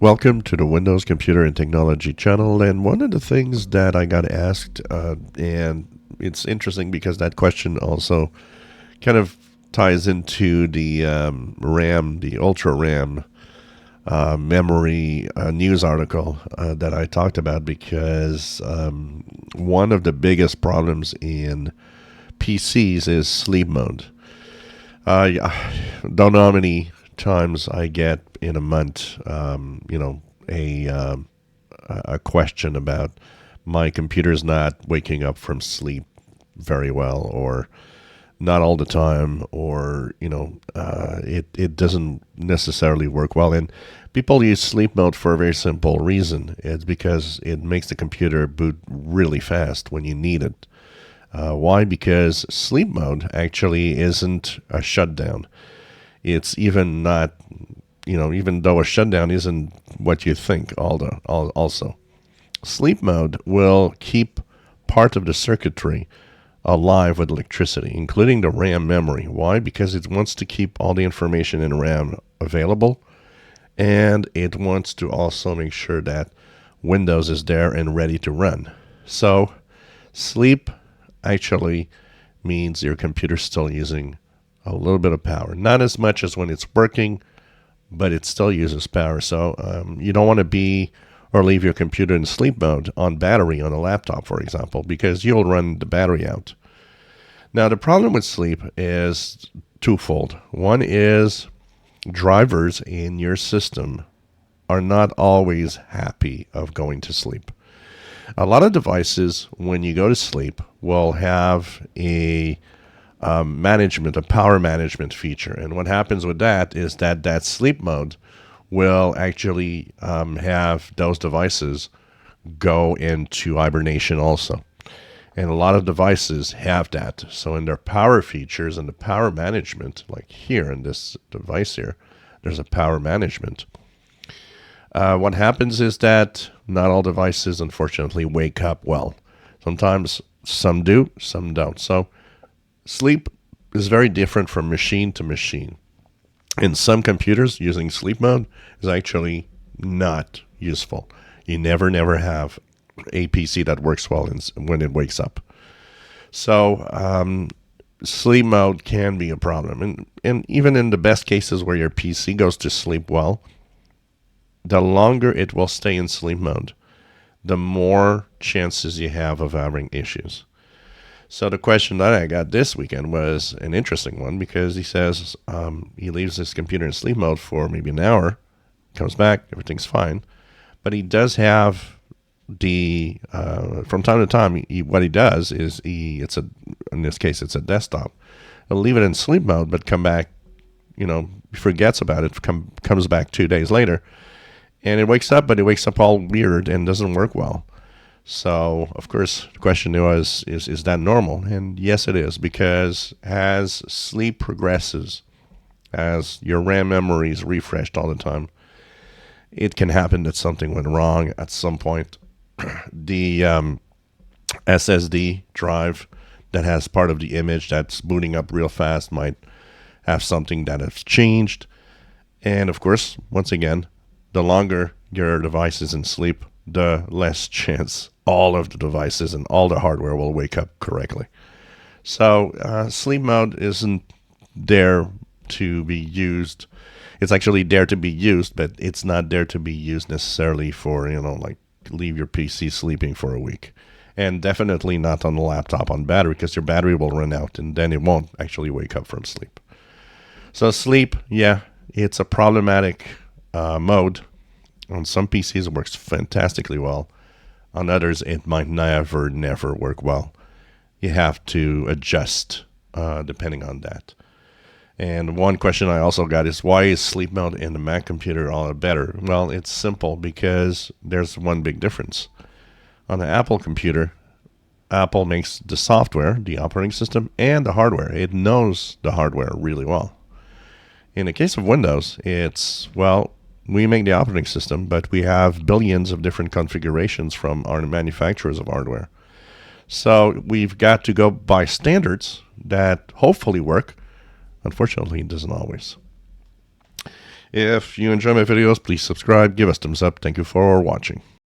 Welcome to the Windows Computer and Technology channel. And one of the things that I got asked, and it's interesting because that question also kind of ties into the RAM, the Ultra RAM memory news article that I talked about, because one of the biggest problems in PCs is sleep mode. I don't know how many times I get in a month, a question about my computer's not waking up from sleep very well, or not all the time, or it doesn't necessarily work well. And people use sleep mode for a very simple reason. It's because it makes the computer boot really fast when you need it. Why? Because sleep mode actually isn't a shutdown. It's even not, even though a shutdown isn't what you think. Also, sleep mode will keep part of the circuitry alive with electricity, including the RAM memory. Why? Because it wants to keep all the information in RAM available, and it wants to also make sure that Windows is there and ready to run. So, sleep actually means your computer's still using a little bit of power. Not as much as when it's working, but it still uses power. So you don't want to be or leave your computer in sleep mode on battery on a laptop, for example, because you'll run the battery out. Now, the problem with sleep is twofold. One is drivers in your system are not always happy of going to sleep. A lot of devices, when you go to sleep, will have a power management feature. And what happens with that is that sleep mode will actually have those devices go into hibernation also. And a lot of devices have that. So in their power features and the power management, like here in this device here, there's a power management. What happens is that not all devices, unfortunately, wake up well. Sometimes some do, some don't. So sleep is very different from machine to machine. In some computers, using sleep mode is actually not useful. You never have a PC that works well when it wakes up. So sleep mode can be a problem. And even in the best cases where your PC goes to sleep well, the longer it will stay in sleep mode, the more chances you have of having issues. So the question that I got this weekend was an interesting one, because he says he leaves his computer in sleep mode for maybe an hour, comes back, everything's fine, but he does have from time to time, what he does is in this case it's a desktop. He'll leave it in sleep mode, but come back, forgets about it, comes back 2 days later, and it wakes up, but it wakes up all weird and doesn't work well. So, of course, the question was, is that normal? And yes, it is, because as sleep progresses, as your RAM memory is refreshed all the time, it can happen that something went wrong at some point. The SSD drive that has part of the image that's booting up real fast might have something that has changed. And, of course, once again, the longer your device is in sleep, the less chance all of the devices and all the hardware will wake up correctly. So sleep mode isn't there to be used. It's actually there to be used, but it's not there to be used necessarily for, like leave your PC sleeping for a week. And definitely not on the laptop on battery, because your battery will run out and then it won't actually wake up from sleep. So sleep, yeah, it's a problematic mode. On some PCs, it works fantastically well. On others, it might never work well. You have to adjust depending on that. And one question I also got is, why is sleep mode in the Mac computer all better? Well, it's simple, because there's one big difference. On the Apple computer, Apple makes the software, the operating system, and the hardware. It knows the hardware really well. In the case of Windows, we make the operating system, but we have billions of different configurations from our manufacturers of hardware. So we've got to go by standards that hopefully work. Unfortunately, it doesn't always. If you enjoy my videos, please subscribe, give us thumbs up. Thank you for watching.